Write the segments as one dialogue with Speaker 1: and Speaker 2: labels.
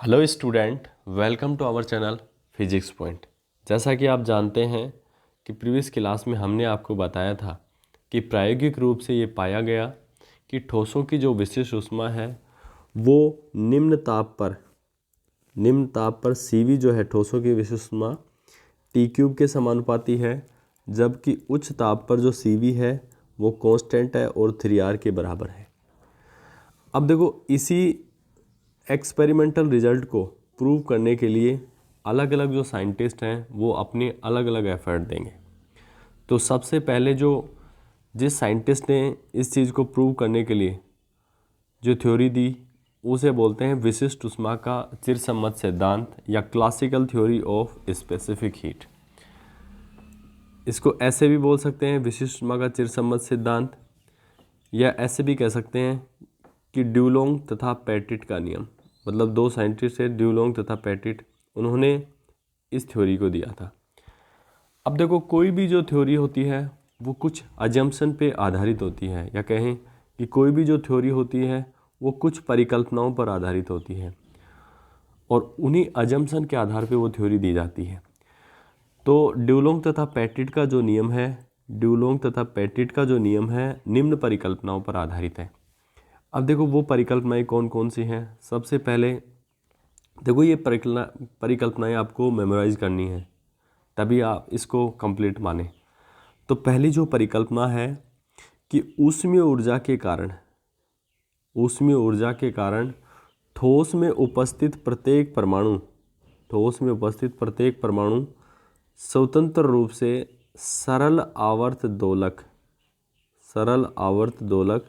Speaker 1: Hello student, welcome to our channel physics point. जैसा कि आप जानते हैं कि प्रीवियस क्लास में हमने आपको बताया था कि प्रायोगिक रूप से ये पाया गया कि ठोसों की जो विशिष्ट ऊष्मा है वो निम्न ताप पर Cv जो है ठोसों की विशिष्ट ऊष्मा T³ के समानुपाती है, जबकि उच्च ताप पर जो Cv है वो कांस्टेंट है और 3R के बराबर है। अब देखो, इसी एक्सपेरिमेंटल रिजल्ट को प्रूव करने के लिए अलग अलग जो साइंटिस्ट हैं वो अपने अलग अलग एफर्ट देंगे। तो सबसे पहले जिस साइंटिस्ट ने इस चीज़ को प्रूव करने के लिए जो थ्योरी दी उसे बोलते हैं विशिष्ट ऊष्मा का चिरसम्मत सिद्धांत या classical theory of specific heat. इसको ऐसे भी बोल सकते हैं विशिष्ट ऊष्मा का चिरसम्मत सिद्धांत, या ऐसे भी कह सकते हैं कि ड्यूलोंग तथा पेटिट का नियम। मतलब दो साइंटिस्ट है, ड्यूलोंग तथा पेटिट, उन्होंने इस थ्योरी को दिया था। अब देखो, कोई भी जो थ्योरी होती है वो कुछ अजम्पशन पे आधारित होती है, या कहें कि कोई भी जो थ्योरी होती है वो कुछ परिकल्पनाओं पर आधारित होती है और उन्हीं अजम्पशन के आधार पे वो थ्योरी दी जाती है। तो ड्यूलोंग तथा पेटिट का जो नियम है निम्न परिकल्पनाओं पर आधारित है। अब देखो, वो परिकल्पनाएं कौन कौन सी हैं। सबसे पहले देखो, ये परिकल्पनाएं आपको मेमोराइज करनी है, तभी आप इसको कंप्लीट माने। तो पहली जो परिकल्पना है कि ऊष्मीय ऊर्जा के कारण ठोस में उपस्थित प्रत्येक परमाणु स्वतंत्र रूप से सरल आवर्त दोलक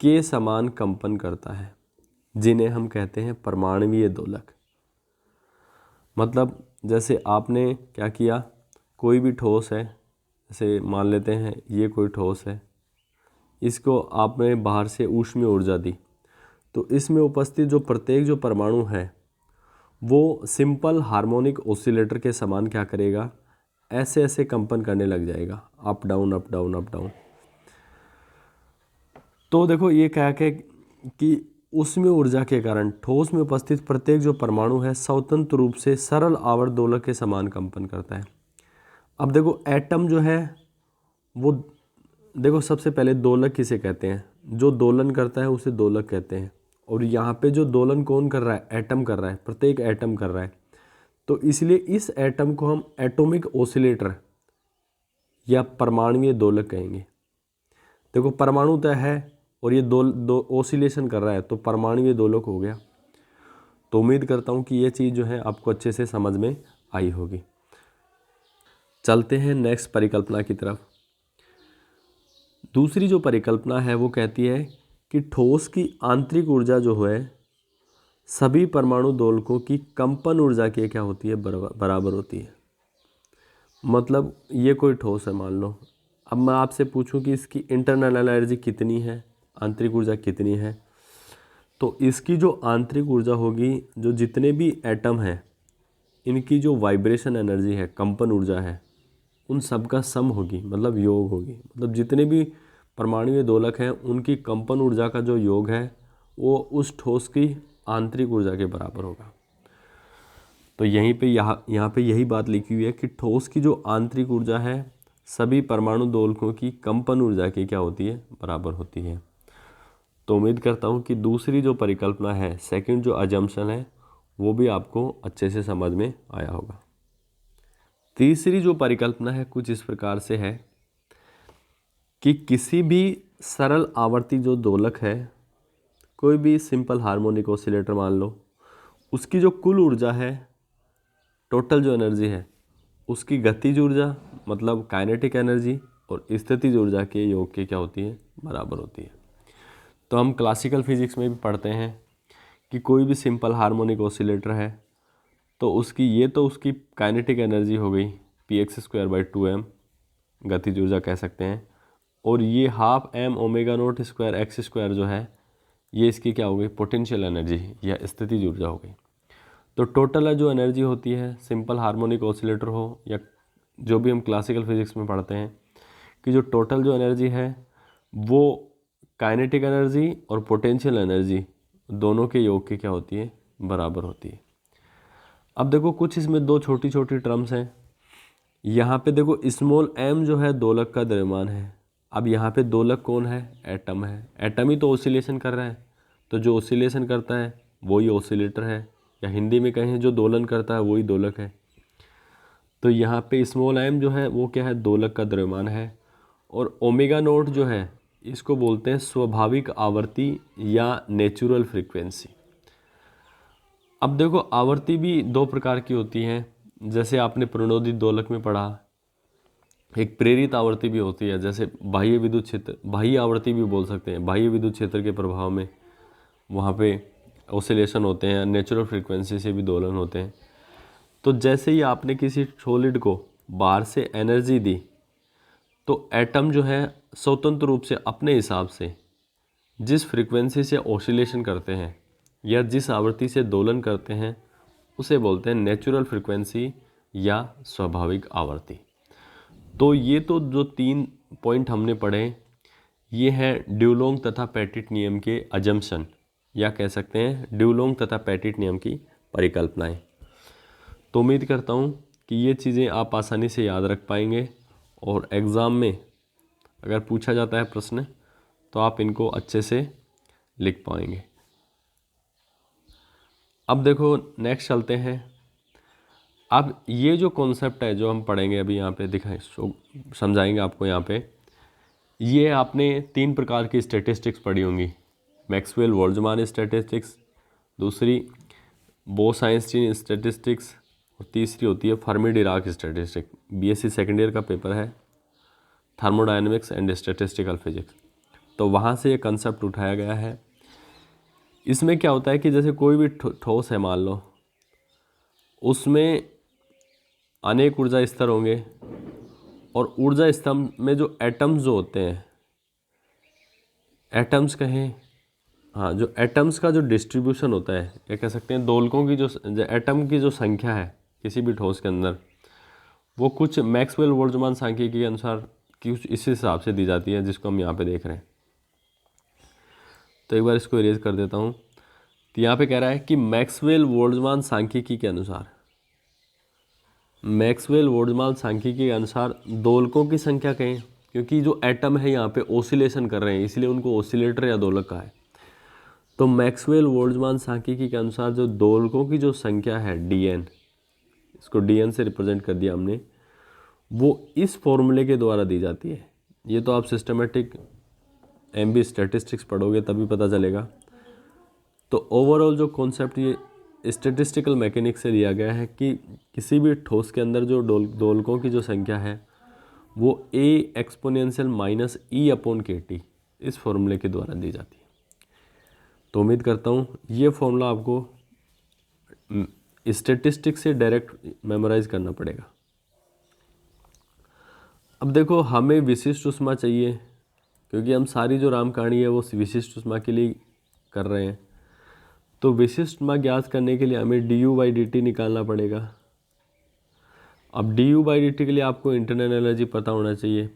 Speaker 1: के समान कंपन करता है, जिन्हें हम कहते हैं परमाणुवीय दोलक। मतलब जैसे आपने क्या किया, कोई भी ठोस है, जैसे मान लेते हैं ये कोई ठोस है, इसको आपने बाहर से ऊष्मीय ऊर्जा दी, तो इसमें उपस्थित प्रत्येक जो परमाणु है वो सिंपल हार्मोनिक ऑसिलेटर के समान क्या करेगा, ऐसे ऐसे कंपन करने लग जाएगा, up down up down up down. तो देखो, ये क्या है कि ऊष्मीय ऊर्जा के कारण ठोस में उपस्थित प्रत्येक जो परमाणु है स्वतंत्र रूप से सरल आवर्त दोलक के समान कंपन करता है। अब देखो, एटम जो है वो, देखो सबसे पहले दोलक किसे कहते हैं, जो दोलन करता है उसे दोलक कहते हैं। और यहाँ पे जो दोलन कौन कर रहा है, एटम कर रहा है, प्रत्येक एटम कर रहा है। तो इसलिए इस एटम को हम एटॉमिक ऑसिलेटर या परमाणुवीय दोलक कहेंगे। देखो, परमाणु तो है और ये दो ऑसिलेशन कर रहा है, तो परमाणुवीय दोलक हो गया। तो उम्मीद करता हूँ कि ये चीज़ जो है आपको अच्छे से समझ में आई होगी। चलते हैं नेक्स्ट परिकल्पना की तरफ। दूसरी जो परिकल्पना है वो कहती है कि ठोस की आंतरिक ऊर्जा जो है सभी परमाणु दोलकों की कंपन ऊर्जा की क्या होती है, बराबर होती है। मतलब ये कोई ठोस है, मान लो। अब मैं आपसे पूछूं कि इसकी इंटरनल एनर्जी कितनी है, आंतरिक ऊर्जा कितनी है, तो इसकी जो आंतरिक ऊर्जा होगी, जो जितने भी एटम हैं इनकी जो वाइब्रेशन एनर्जी है, कंपन ऊर्जा है, उन सब का सम होगी, मतलब योग होगी। मतलब जितने भी परमाणुवीय दोलक हैं उनकी कंपन ऊर्जा का जो योग है वो उस ठोस की आंतरिक ऊर्जा के बराबर होगा। तो यहाँ पे यही बात लिखी हुई है कि ठोस की जो आंतरिक ऊर्जा है सभी परमाणु दोलकों की कंपन ऊर्जा की क्या होती है, बराबर होती है। तो उम्मीद करता हूँ कि दूसरी जो परिकल्पना है, सेकंड जो अजम्पशन है, वो भी आपको अच्छे से समझ में आया होगा। तीसरी जो परिकल्पना है कुछ इस प्रकार से है कि किसी भी सरल आवर्ती जो दोलक है, कोई भी सिंपल हार्मोनिक ऑसिलेटर मान लो, उसकी जो कुल ऊर्जा है, टोटल जो एनर्जी है, उसकी गतिज ऊर्जा मतलब काइनेटिक एनर्जी और स्थितिज ऊर्जा के योग की क्या होती है, बराबर होती है। तो हम क्लासिकल फिजिक्स में भी पढ़ते हैं कि कोई भी सिंपल हार्मोनिक ऑसिलेटर है तो उसकी काइनेटिक एनर्जी हो गई px²/2m, गतिज ऊर्जा कह सकते हैं। और ये 12m ω0² x² जो है, ये इसकी क्या हो गई, पोटेंशियल एनर्जी या स्थितिज ऊर्जा हो गई। तो टोटल जो एनर्जी होती है, सिंपल हार्मोनिक ऑसिलेटर हो या जो भी हम क्लासिकल फिजिक्स में पढ़ते हैं, कि जो टोटल जो एनर्जी है वो काइनेटिक एनर्जी और पोटेंशियल एनर्जी दोनों के योग की क्या होती है, बराबर होती है। अब देखो कुछ इसमें दो छोटी छोटी टर्म्स हैं। यहाँ पे देखो स्मॉल m जो है दोलक का द्रव्यमान है। अब यहाँ पे दोलक कौन है? एटम है। एटम ही तो ऑसिलेशन कर रहा है, तो जो ऑसिलेशन करता है वही ऑसिलेटर है, या हिंदी में कहें जो दोलन करता है वही दोलक है। तो यहाँ पे स्मॉल m जो है वो क्या है? दोलक का द्रव्यमान है। और ओमेगा नोट जो है इसको बोलते हैं स्वाभाविक आवर्ती या नेचुरल फ्रीक्वेंसी। अब देखो आवर्ती भी दो प्रकार की होती हैं, जैसे आपने प्रणोदित दोलक में पढ़ा। एक प्रेरित आवर्ती भी होती है, जैसे बाह्य विद्युत क्षेत्र, बाह्य आवर्ती भी बोल सकते हैं। बाह्य विद्युत क्षेत्र के प्रभाव में वहाँ पे ऑसिलेशन होते हैं, नेचुरल फ्रीक्वेंसी से भी दोलन होते हैं। तो जैसे ही आपने किसी सॉलिड को बाहर से एनर्जी दी, तो एटम जो है स्वतंत्र रूप से अपने हिसाब से जिस फ्रीक्वेंसी से ऑसिलेशन करते हैं या जिस आवृत्ति से दोलन करते हैं उसे बोलते हैं नेचुरल फ्रीक्वेंसी या स्वाभाविक आवर्ती। तो ये तो जो 3 पॉइंट हमने पढ़े ये हैं ड्यूलोंग तथा पेटिट नियम के अजम्पशन, या कह सकते हैं ड्यूलोंग तथा पेटिट नियम की परिकल्पनाएं। तो उम्मीद करता हूँ कि ये चीज़ें आप आसानी से याद रख पाएंगे और एग्ज़ाम में अगर पूछा जाता है प्रश्न तो आप इनको अच्छे से लिख पाएंगे। अब देखो नेक्स्ट चलते हैं। अब ये जो कॉन्सेप्ट है जो हम पढ़ेंगे अभी यहाँ पे दिखाएं समझाएंगे आपको। यहाँ पे ये आपने 3 प्रकार की स्टैटिस्टिक्स पढ़ी होंगी। मैक्सवेल बोल्ट्जमान स्टैटिस्टिक्स, दूसरी बोस-आइंस्टीन स्टैटिस्टिक्स, और तीसरी होती है Fermi Dirac statistics. BSc second year का पेपर है, थर्मोडायनेमिक्स एंड स्टैटिस्टिकल फिजिक्स। तो वहाँ से ये कंसेप्ट उठाया गया है। इसमें क्या होता है कि जैसे कोई भी ठोस है मान लो, उसमें अनेक ऊर्जा स्तर होंगे और ऊर्जा स्तंभ में जो एटम्स जो होते हैं, एटम्स कहें, हाँ, जो एटम्स का जो डिस्ट्रीब्यूशन होता है, या कह सकते हैं दोलकों की जो एटम की जो संख्या है किसी भी ठोस के अंदर, वो कुछ मैक्सवेल बोल्ट्जमान सांख्यिकी के अनुसार कुछ इस हिसाब से दी जाती है जिसको हम यहाँ पे देख रहे हैं। तो एक बार इसको इरेज कर देता हूँ। तो यहाँ पे कह रहा है कि मैक्सवेल बोल्ट्जमान सांख्यिकी के अनुसार, मैक्सवेल बोल्ट्जमान सांख्यिकी के अनुसार दोलकों की संख्या कहें, क्योंकि जो एटम है यहाँ पे ऑसिलेशन कर रहे हैं इसलिए उनको ऑसिलेटर या दोलक कहा है। तो मैक्सवेल बोल्ट्जमान सांख्यिकी के अनुसार जो दोलकों की जो संख्या है dn, इसको dn से रिप्रेजेंट कर दिया हमने, वो इस फॉर्मूले के द्वारा दी जाती है। ये तो आप सिस्टमेटिक MB स्टैटिस्टिक्स पढ़ोगे तभी पता चलेगा। तो ओवरऑल जो कॉन्सेप्ट ये स्टैटिस्टिकल मैकेनिक्स से लिया गया है कि किसी भी ठोस के अंदर जो दोलकों की जो संख्या है वो a एक्सपोनेंशियल माइनस E/kT इस फॉर्मूले के द्वारा दी जाती है। तो उम्मीद करता हूँ ये फॉर्मूला आपको स्टैटिस्टिक्स से डायरेक्ट मेमोराइज करना पड़ेगा। अब देखो हमें विशिष्ट ऊष्मा चाहिए, क्योंकि हम सारी जो राम कहानी है वो विशिष्ट ऊष्मा के लिए कर रहे हैं। तो विशिष्ट ऊष्मा ज्ञात करने के लिए हमें du/dt निकालना पड़ेगा। अब du/dt के लिए आपको इंटरनल एनर्जी पता होना चाहिए,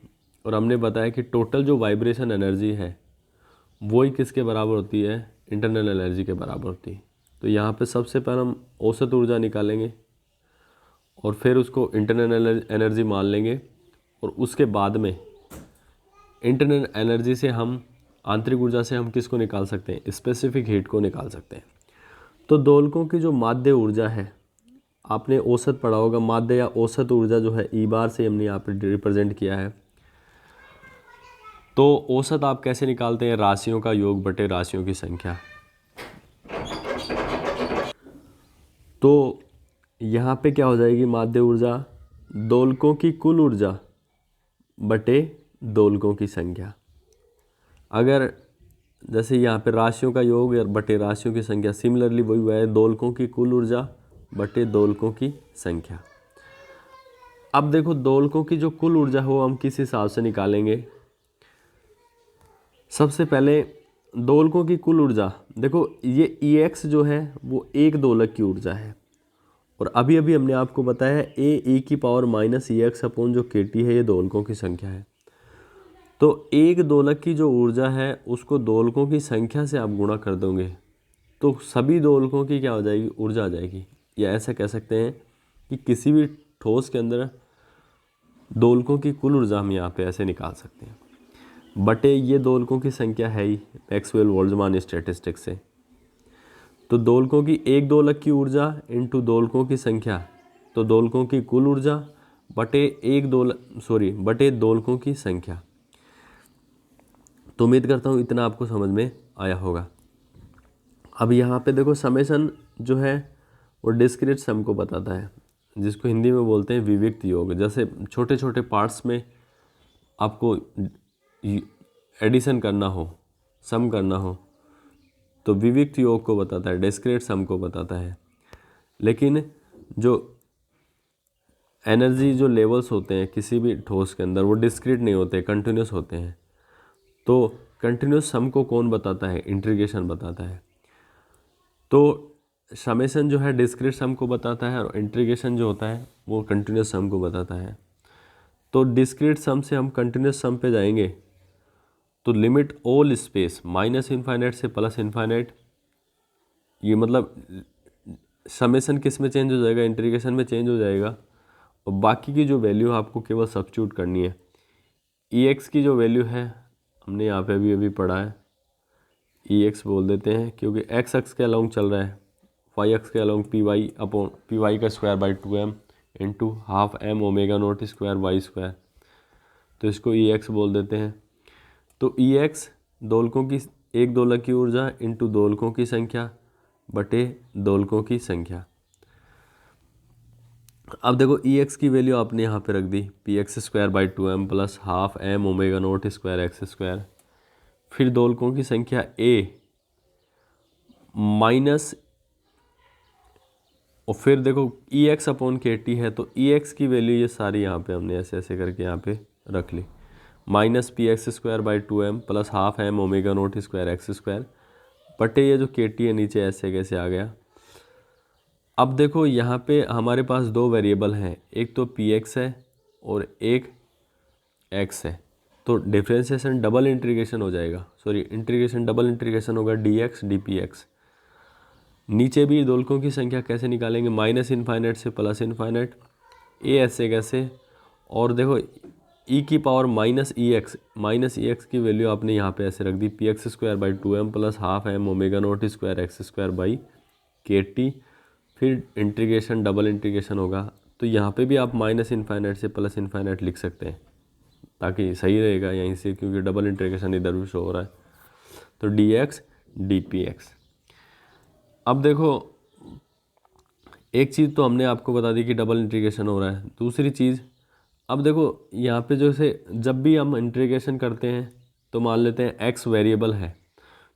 Speaker 1: और हमने बताया कि टोटल जो वाइब्रेशन एनर्जी है वही किसके बराबर होती है? इंटरनल एनर्जी के बराबर होती है। तो यहाँ पे सबसे पहले हम औसत ऊर्जा निकालेंगे और फिर उसको इंटरनल एनर्जी मान लेंगे, और उसके बाद में इंटरनल एनर्जी से हम आंतरिक ऊर्जा से हम किसको निकाल सकते हैं? स्पेसिफिक हीट को निकाल सकते हैं। तो दोलकों की जो माध्य ऊर्जा है, आपने औसत पढ़ा होगा, माध्य या औसत ऊर्जा जो है E बार से हमने यहाँ पर रिप्रेजेंट किया है। तो औसत आप कैसे निकालते हैं? राशियों का योग बटे राशियों की संख्या। तो यहाँ पे क्या हो जाएगी? माध्य ऊर्जा दोलकों की कुल ऊर्जा बटे दोलकों की संख्या। अगर जैसे यहाँ पे राशियों का योग बटे राशियों की संख्या, सिमिलरली वही हुआ है दोलकों की कुल ऊर्जा बटे दोलकों की संख्या। अब देखो दोलकों की जो कुल ऊर्जा हो हम किस हिसाब से निकालेंगे? सबसे पहले दोलकों की कुल ऊर्जा, देखो ये Ex जो है वो एक दोलक की ऊर्जा है, और अभी अभी हमने आपको बताया है A e⁻⁻Ex है ये दोलकों की संख्या है। तो एक दोलक की जो ऊर्जा है उसको दोलकों की संख्या से आप गुणा कर दोगे तो सभी दोलकों की क्या हो जाएगी, ऊर्जा आ जाएगी। या ऐसा कह सकते हैं कि किसी भी ठोस के अंदर दोलकों की कुल ऊर्जा हम यहाँ पे ऐसे निकाल सकते हैं, बटे ये दोलकों की संख्या है ही मैक्सवेल बोल्ट्जमान स्टैटिस्टिक्स से। तो दोलकों की एक दोलक की ऊर्जा इंटू दोलकों की संख्या, तो दोलकों की कुल ऊर्जा बटे दोलकों की संख्या। तो उम्मीद करता हूँ इतना आपको समझ में आया होगा। अब यहाँ पे देखो समेशन जो है वो डिस्क्रीट सम को बताता है, जिसको हिंदी में बोलते हैं विविक्त योग। जैसे छोटे छोटे पार्ट्स में आपको एडिशन करना हो, सम करना हो, तो विविक्त योग को बताता है, डिस्क्रीट सम को बताता है। लेकिन जो एनर्जी जो लेवल्स होते हैं किसी भी ठोस के अंदर वो डिस्क्रीट नहीं होते, कंटिन्यूस होते हैं। तो कंटिन्यूस सम को कौन बताता है, इंटीग्रेशन बताता है। तो समेशन जो है डिस्क्रीट सम को बताता है और इंटीग्रेशन जो होता है वो कंटिन्यूस सम को बताता है। तो डिस्क्रीट सम से हम कंटिन्यूस सम पे जाएंगे तो limit all space minus infinite से प्लस इनफाइनाइट, ये मतलब समेशन किस में चेंज हो जाएगा, इंटीग्रेशन में चेंज हो जाएगा। और बाकी की जो वैल्यू आपको केवल सब्स्टिट्यूट करनी है। ई एक्स की जो वैल्यू है हमने यहाँ पे अभी पढ़ा है, ई एक्स बोल देते हैं क्योंकि एक्स एक्स के अलोंग चल रहा है, वाई एक्स के along P Y upon P Y का square by 2m into half M omega not square Y square, तो इसको ई एक्स बोल देते हैं। तो ई एक्स दोलकों की एक दोलक की ऊर्जा इंटू दोलकों की संख्या बटे दोलकों की संख्या। अब देखो ई एक्स की वैल्यू आपने यहाँ पे रख दी P x square by 2m plus half M omega not square x square. फिर दोलकों की संख्या ए माइनस, और फिर देखो E X upon K T है, तो ई एक्स की वैल्यू ये सारी यहाँ पे हमने ऐसे ऐसे करके यहाँ पे रख ली, minus P x square by 2m plus half M omega not square x square बटे ये जो के टी है नीचे ऐसे कैसे आ गया। अब देखो यहाँ पे हमारे पास दो वेरिएबल हैं, एक तो पी एक्स है और एक एक्स है। तो डिफ्रेंशिएशन डबल इंटीग्रेशन हो जाएगा, इंटीग्रेशन डबल इंटीग्रेशन होगा D x D P X. नीचे भी दोलकों की संख्या कैसे निकालेंगे, माइनस इनफाइनाइट से प्लस इनफाइनाइट, ए ऐसे कैसे। और देखो ई की पावर माइनस ई एक्स की वैल्यू आपने यहाँ पे ऐसे रख दी P x square by 2m plus half M omega not square x square by K T. फिर इंटीग्रेशन डबल इंटीग्रेशन होगा, तो यहाँ पे भी आप माइनस इनफाइनाइट से प्लस इनफाइनाइट लिख सकते हैं ताकि सही रहेगा यहीं से, क्योंकि डबल इंटीग्रेशन इधर भी शो हो रहा है। तो D x D P x. अब देखो एक चीज़ तो हमने आपको बता दी कि डबल इंटीग्रेशन हो रहा है। दूसरी चीज़, अब देखो यहाँ पे जैसे जब भी हम इंटीग्रेशन करते हैं तो मान लेते हैं एक्स वेरिएबल है,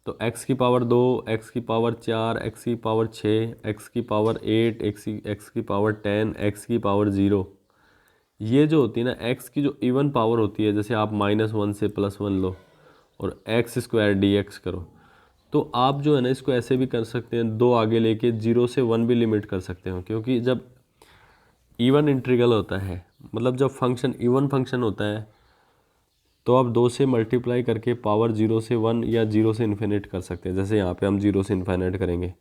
Speaker 1: तो x की पावर 2, x की पावर 4, x की पावर 6, x की पावर 8, x की पावर 10, x की पावर 0, ये जो होती है ना x की जो इवन पावर होती है, जैसे आप -1 से +1 लो और x स्क्वायर डी एक्स करो, तो आप जो है ना इसको ऐसे भी कर सकते हैं, 2 आगे लेके 0 से 1 भी लिमिट कर सकते हो। क्योंकि जब इवन इंटीग्रल होता है, मतलब जब फंक्शन इवन फंक्शन होता है, तो आप 2 से मल्टीप्लाई करके पावर 0 से 1 या 0 से इन्फिनिट कर सकते हैं, जैसे यहाँ पे हम 0 से इन्फिनिट करेंगे।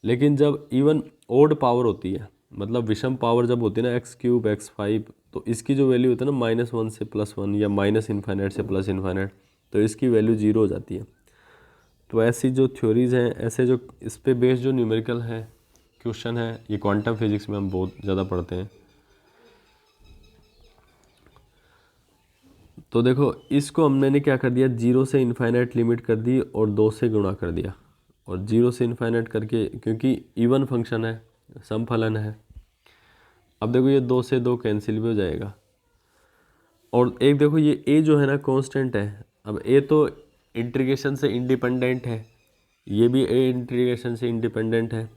Speaker 1: लेकिन जब इवन ओड पावर होती है, मतलब विषम पावर जब होती है ना x³ x5, तो इसकी जो वैल्यू होती है ना -1 से +1 या माइनस इन्फिनिट से प्लस इन्फिनिट, तो इसकी वैल्यू 0 हो जाती है। तो ऐसी जो थ्योरीज़ हैं, ऐसे जो इस पे बेस्ड जो न्यूमेरिकल है क्वेश्चन है, ये क्वांटम फिजिक्स में हम बहुत ज़्यादा पढ़ते हैं। तो देखो इसको हमने क्या कर दिया, 0 से इन्फाइनाइट लिमिट कर दी और 2 से गुणा कर दिया, और 0 से इन्फाइनाइट करके, क्योंकि इवन फंक्शन है, समफलन है। अब देखो ये 2 से 2 कैंसिल भी हो जाएगा, और एक देखो ये a जो है ना कांस्टेंट है। अब a तो इंटीग्रेशन से इंडिपेंडेंट है, ये भी a इंटीग्रेशन से इंडिपेंडेंट है।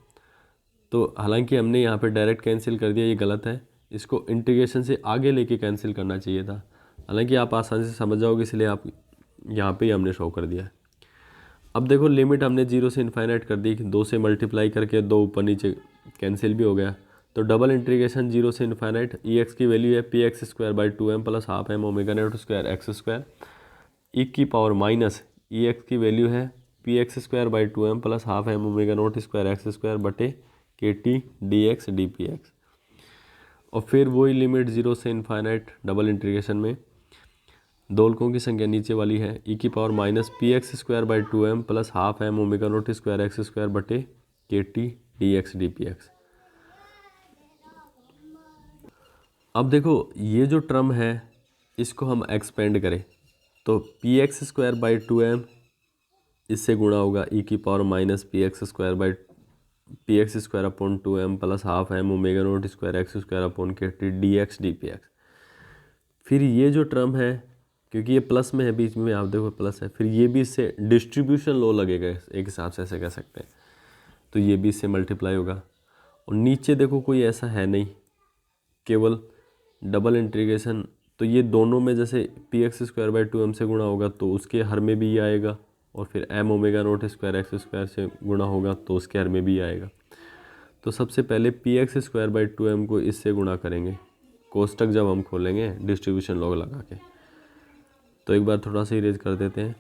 Speaker 1: तो हालांकि हमने यहाँ पे डायरेक्ट कैंसिल कर दिया, ये गलत है, इसको इंटीग्रेशन से आगे लेके कैंसिल करना चाहिए था। हालांकि आप आसानी से समझ जाओगे, इसलिए आप यहाँ पे ही हमने शो कर दिया है। अब देखो लिमिट हमने 0 से इन्फाइनाइट कर दी, 2 से मल्टीप्लाई करके 2 ऊपर नीचे कैंसिल भी हो गया। तो डबल इंटीग्रेशन 0 से इन्फाइनाइट, ई एक्स की वैल्यू है P x square by 2m plus half M omega not square x square, E की पावर माइनस ई एक्स की वैल्यू है P x square by 2m plus half M omega not square x square बटे के T D x D P x. और फिर वही limit 0 से infinite double integration में दोलकों की संख्या नीचे वाली है ई की power minus P x square by 2m plus half M omega not square x square बटे के T D x D P x. अब देखो ये जो टर्म है इसको हम एक्सपेंड करें तो P x square by 2m इससे गुणा होगा ई की power minus P x square by P x square upon 2m plus half M omega not square x square upon K T D x D P X. फिर ये जो term है क्योंकि ये प्लस में है बीच में आप देखो प्लस है, फिर ये भी इससे डिस्ट्रीब्यूशन लॉ लगेगा एक हिसाब से ऐसे कह सकते हैं, तो ये भी इससे मल्टीप्लाई होगा। और नीचे देखो कोई ऐसा है नहीं, केवल डबल इंटीग्रेशन, तो ये दोनों में जैसे P x square by 2m से गुणा होगा तो उसके हर में भी ये आएगा, और फिर m omega not square x square से गुणा होगा तो उसके हर में भी आएगा। तो सबसे पहले P x square by 2m को इससे गुणा करेंगे कोष्टक जब हम खोलेंगे डिस्ट्रीब्यूशन लॉग लगा के। तो एक बार थोड़ा सा इरेज कर देते हैं।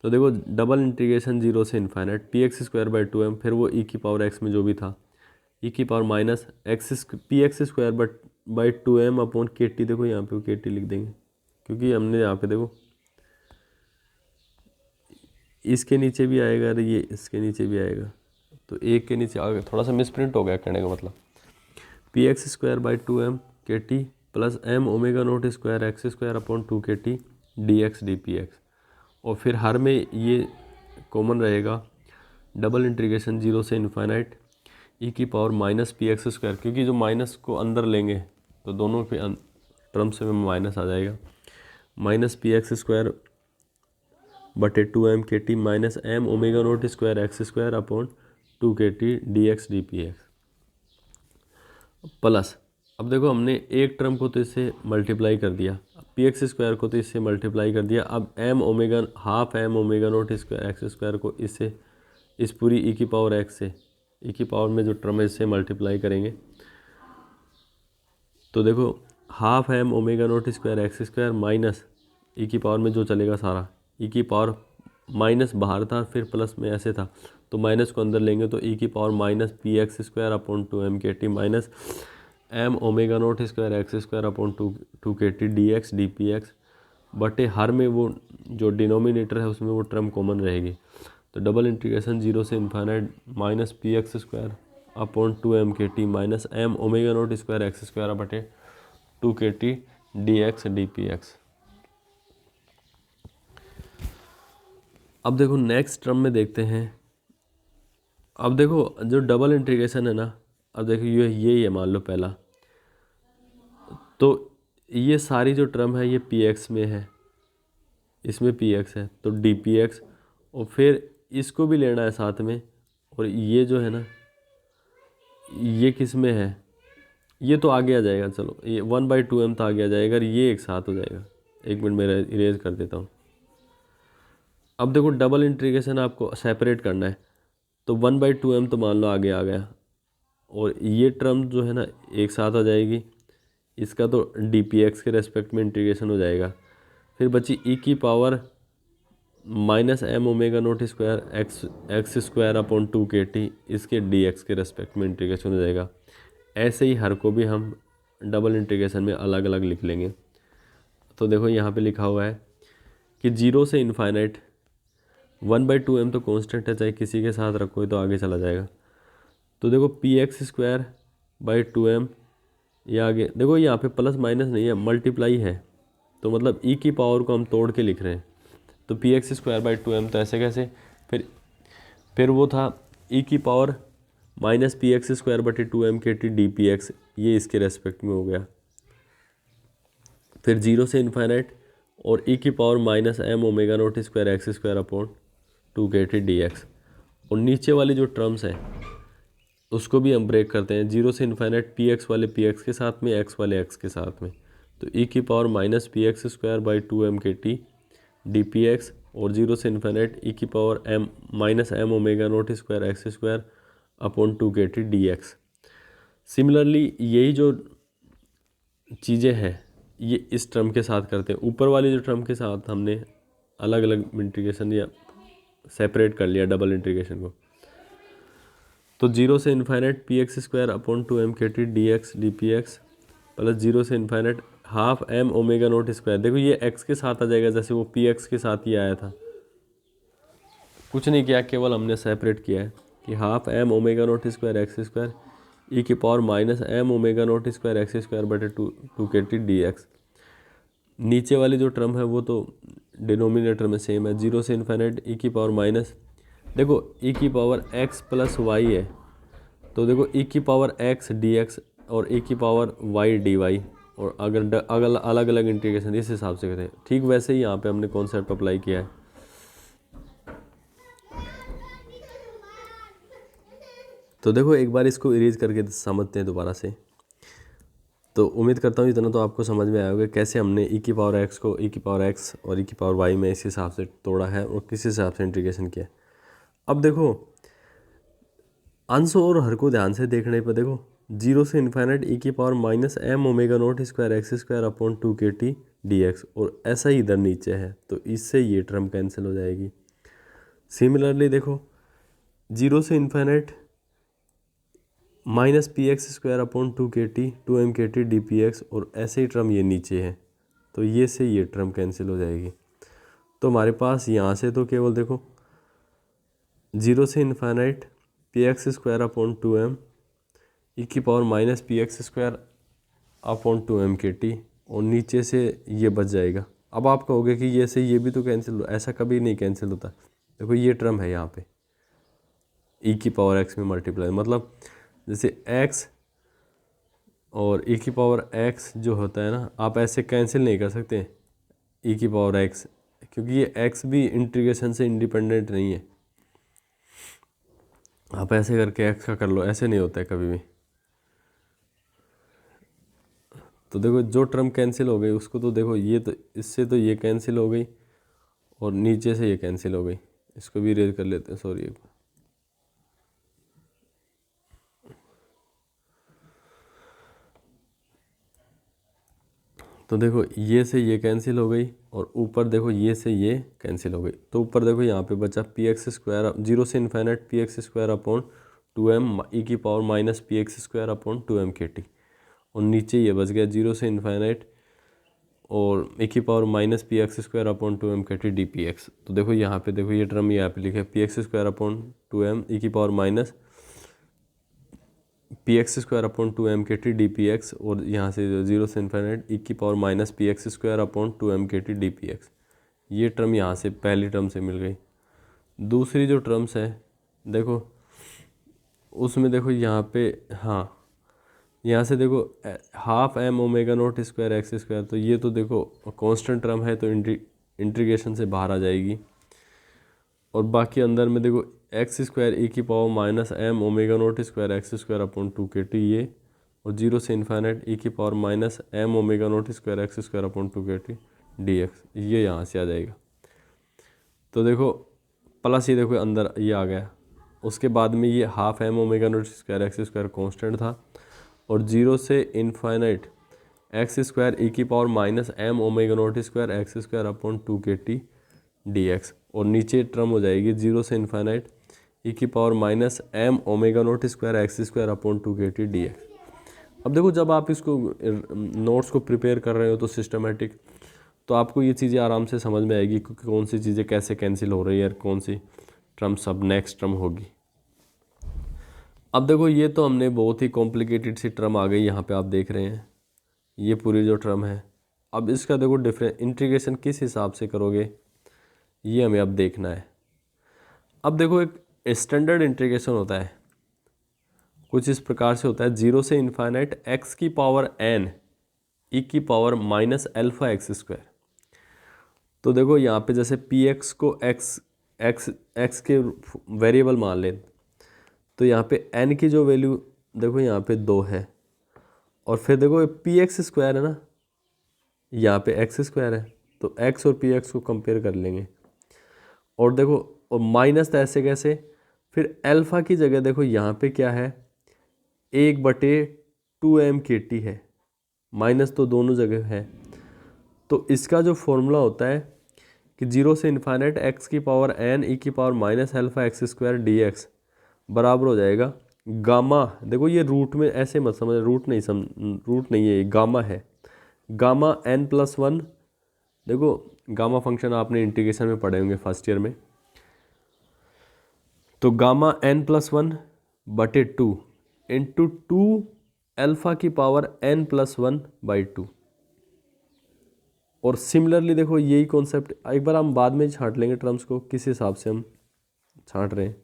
Speaker 1: तो देखो डबल इंटीग्रेशन 0 से infinite P x square by 2m, फिर वो ई की पावर एक्स में जो भी था ई की power minus x P x square by 2m upon K T, देखो यहाँ पे के टी लिख देंगे क्योंकि हमने यहाँ पे देखो इसके नीचे भी आएगा और ये इसके नीचे भी आएगा, तो एक के नीचे आ गया, थोड़ा सा मिसप्रिंट हो गया कहने का मतलब। P x square by 2m k t plus m omega not square x square upon 2 k T D x D P x. और फिर हर में ये कॉमन रहेगा डबल इंटीग्रेशन 0 से इनफाइनाइट ई की power minus P x square, क्योंकि जो minus को अंदर लेंगे तो दोनों के टर्म्स में माइनस आ जाएगा, माइनस पी एक्स स्क्वायर बटे 2m k t minus m omega not square x square upon 2 k T D x D P x plus. अब देखो हमने एक टर्म को तो इससे मल्टीप्लाई कर दिया, पी एक्स स्क्वायर को तो इससे मल्टीप्लाई कर दिया, अब m omega half M omega not square x square को इससे इस पूरी ई की पावर एक्स से ई की पावर में जो टर्म है इससे मल्टीप्लाई करेंगे। तो देखो half M omega not square x square minus E की पावर में जो चलेगा सारा ई की पावर माइनस बाहर था फिर प्लस में ऐसे था, तो माइनस को अंदर लेंगे तो ई की power minus P x square upon 2m k t minus m omega not square x square upon 2 k T D x D P x बटे हर में वो जो डिनोमिनेटर है उसमें वो टर्म कॉमन रहेगी। तो डबल इंटीग्रेशन 0 से infinite minus P x square upon 2m k t minus m omega not square x square बटे 2 k T D x D P x. अब देखो नेक्स्ट टर्म में देखते हैं। अब देखो जो डबल इंटीग्रेशन है ना, अब देखो ये मान लो पहला, तो ये सारी जो टर्म है ये पी एक्स में है, इसमें पी एक्स है तो डी पी एक्स, और फिर इसको भी लेना है साथ में, और ये जो है ना ये किस में है, ये तो आगे आ जाएगा, चलो ये 1/2m तो आगे आ जाएगा, ये एक साथ हो जाएगा। एक मिनट मेरा इरेज कर देता हूँ। अब देखो डबल इंटीग्रेशन आपको सेपरेट करना है, तो 1/2m तो मान लो आगे आ गया, और ये टर्म जो है ना एक साथ आ जाएगी, इसका तो डी पी एक्स के रेस्पेक्ट में इंटीग्रेशन हो जाएगा। फिर बची ई की power minus m omega not square x square upon 2 k t, इसके डी एक्स के रेस्पेक्ट में इंटीग्रेशन हो जाएगा। ऐसे ही हर को भी हम डबल इंटीग्रेशन में अलग अलग लिख लेंगे। तो देखो यहाँ पे लिखा हुआ है कि 0 से इनफाइनाइट 1/2m तो कांस्टेंट है, चाहे किसी के साथ रखो तो आगे चला जाएगा। तो देखो P x square by 2m, ये आगे देखो यहाँ पे प्लस माइनस नहीं है, मल्टीप्लाई है, तो मतलब ई की पावर को हम तोड़ के लिख रहे हैं। तो P x square by 2m तो ऐसे कैसे, फिर वो था ई की power minus P x square बटे 2m k T D P x, ये इसके रेस्पेक्ट में हो गया। फिर 0 से इनफाइनाइट और ई की power minus m omega not square x square upon 2 k T D x. और नीचे वाली जो टर्म्स है उसको भी हम ब्रेक करते हैं, 0 से इनफाइनाइट पी एक्स वाले पी एक्स के साथ में, एक्स वाले एक्स के साथ में, तो ई की power minus P x square by 2m k T D P x, और 0 से इनफाइनाइट ई की power m minus m omega not square x square upon 2 k T D x. Similarly यही जो चीज़ें हैं ये इस टर्म के साथ करते हैं, ऊपर वाली जो टर्म के साथ हमने अलग अलग इंटीग्रेशन या सेपरेट कर लिया डबल इंटीग्रेशन को। तो 0 से infinite P x square upon 2m/t dx dpx plus 0 से infinite half m omega not square. देखो ये x के साथ आ जाएगा जैसे वो पी एक्स के साथ ही आया था, कुछ नहीं किया, केवल हमने सेपरेट किया है कि half m omega not square x square E की power minus m omega not square x square बटे 2k/t dx। नीचे वाली जो टर्म है वो तो डिनोमिनेटर में सेम है, 0 से इन्फाइनाइट ई की पावर माइनस, देखो ई की पावर x प्लस वाई है, तो देखो ई की पावर x dx और ई की पावर y dy, और अगर अलग अलग इंटीग्रेशन इस हिसाब से करें, ठीक वैसे ही यहाँ पे हमने कॉन्सेप्ट अप्लाई किया है। तो देखो एक बार इसको इरेज करके समझते हैं दोबारा से। तो उम्मीद करता हूँ इतना तो आपको समझ में आया होगा कैसे हमने ई की पावर x को ई की पावर x और ई की पावर y में इस हिसाब से तोड़ा है और किस हिसाब से इंटीग्रेशन किया। अब देखो अंश और हर को ध्यान से देखने पर देखो 0 से इन्फाइनाइट ई की power minus m omega not square x square upon 2k/t dx, और ऐसा ही इधर नीचे है तो इससे ये टर्म कैंसिल हो जाएगी। सिमिलरली देखो 0 से infinite minus P x square upon 2m/t dpx, और ऐसे ही टर्म ये नीचे है तो ये से ये टर्म कैंसिल हो जाएगी। तो हमारे पास यहाँ से तो केवल देखो 0 से infinite P x square upon 2m ई की power minus P x square upon 2m/t, और नीचे से ये बच जाएगा। अब आप कहोगे कि ये से ये भी तो कैंसिल हो, ऐसा कभी नहीं कैंसिल होता। देखो ये टर्म है यहाँ पे ई की पावर x में मल्टीप्लाई, मतलब जैसे x और ई की पावर x जो होता है ना, आप ऐसे कैंसिल नहीं कर सकते ई की पावर x, क्योंकि ये x भी इंटीग्रेशन से इंडिपेंडेंट नहीं है। आप ऐसे करके x का कर लो, ऐसे नहीं होता है कभी भी। तो देखो जो टर्म कैंसिल हो गई उसको तो देखो ये तो इससे तो ये कैंसिल हो गई और नीचे से ये कैंसिल हो गई, इसको भी इरेज कर लेते हैं, सॉरी एक बार। तो देखो ये से ये कैंसिल हो गई और ऊपर देखो ये से ये कैंसिल हो गई, तो ऊपर देखो यहाँ पे बचा पी एक्स स्क्वायर 0 से infinite P x square upon 2m ई की power minus P x square upon 2m/t, और नीचे ये बच गया 0 से इन्फाइनाइट और ई की power minus P x square upon 2m/t dpx। तो देखो यहाँ पे देखो ये टर्म यहाँ पे लिखा है P x square upon 2m ई की power minus P x square upon 2m/t dpx, और यहाँ से 0 से इन्फाइनाइट ई की power minus P x square upon 2m/t dpx। ये टर्म यहाँ से पहली टर्म से मिल गई। दूसरी जो टर्म्स है देखो उसमें देखो यहाँ पे, हाँ यहाँ से देखो half m omega not square x square, तो ये तो देखो कांस्टेंट टर्म है तो इंटीग्रेशन से बाहर आ जाएगी, और बाकी अंदर में देखो एक्स स्क्वायर ई की power minus m omega not square x square upon 2k/t ये, और 0 से इन्फाइनाइट ई की power minus m omega not square x square upon 2k/t dx, ये यहाँ से आ जाएगा। तो देखो प्लस ये देखो अंदर ये आ गया, उसके बाद में ये half m omega not square x square constant था, और 0 से इन्फाइनाइट एक्स स्क्वायर ई की power minus m omega not square x square upon 2k/t dx, और नीचे टर्म हो जाएगी 0 से इन्फाइनाइट ई की power minus m omega not square x square upon 2k/t dx। अब देखो जब आप इसको नोट्स को प्रिपेयर कर रहे हो तो सिस्टमेटिक, तो आपको ये चीज़ें आराम से समझ में आएगी कि कौन सी चीज़ें कैसे कैंसिल हो रही है और कौन सी टर्म सब नेक्स्ट टर्म होगी। अब देखो ये तो हमने बहुत ही कॉम्प्लिकेटेड सी टर्म आ गई, यहाँ पे आप देख रहे हैं ये पूरी जो टर्म है। अब इसका देखो डिफरेंट इंटीग्रेशन किस हिसाब से करोगे ये हमें अब देखना है। अब देखो एक स्टैंडर्ड इंटीग्रेशन होता है, कुछ इस प्रकार से होता है 0 से इन्फाइनाइट एक्स की पावर n ई की power minus alpha x square. तो देखो यहाँ पे जैसे पी एक्स को एक्स के वेरिएबल मान लें, तो यहाँ पे n की जो वैल्यू देखो यहाँ पे 2 है, और फिर देखो पी एक्स स्क्वायर है ना, यहाँ पे एक्स स्क्वायर है, तो x और पी एक्स को कंपेयर कर लेंगे, और देखो और माइनस तो ऐसे कैसे, फिर अल्फ़ा की जगह देखो यहाँ पे क्या है 1/2m/t है, माइनस तो दोनों जगह है। तो इसका जो फॉर्मूला होता है कि 0 से इन्फाइनाइट एक्स की पावर एन ई की power minus alpha x square D x बराबर हो जाएगा गामा। देखो ये रूट में ऐसे मत समझ, रूट नहीं है, ये गामा है। गामा एन प्लस वन, देखो गामा फंक्शन आपने इंटीग्रेशन में पढ़े होंगे फर्स्ट ईयर में। तो गामा एन प्लस वन बटे टू इंटू टू अल्फा की power n plus one by two. और सिमिलरली देखो यही कॉन्सेप्ट एक बार हम बाद में छांट लेंगे टर्म्स को, किस हिसाब से हम छांट रहे हैं।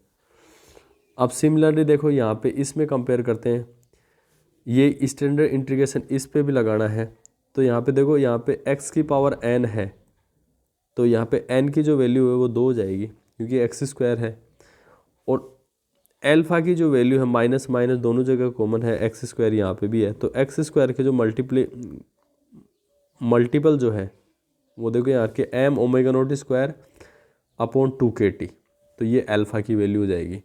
Speaker 1: अब सिमिलरली देखो यहाँ पे इसमें कंपेयर करते हैं, ये स्टैंडर्ड इंटीग्रेशन इस पे भी लगाना है। तो यहाँ पे देखो, यहाँ पे x की पावर n है, तो यहाँ पे n की जो वैल्यू है वो 2 हो जाएगी क्योंकि एक्स स्क्वायर है। और एल्फा की जो वैल्यू है माइनस माइनस दोनों जगह कॉमन है, एक्स स्क्वायर यहाँ पे भी है, तो एक्स स्क्वायर के जो मल्टीपल जो है वो देखो यहाँ के K omega not square upon 2 kT, तो ये अल्फा की वैल्यू हो जाएगी।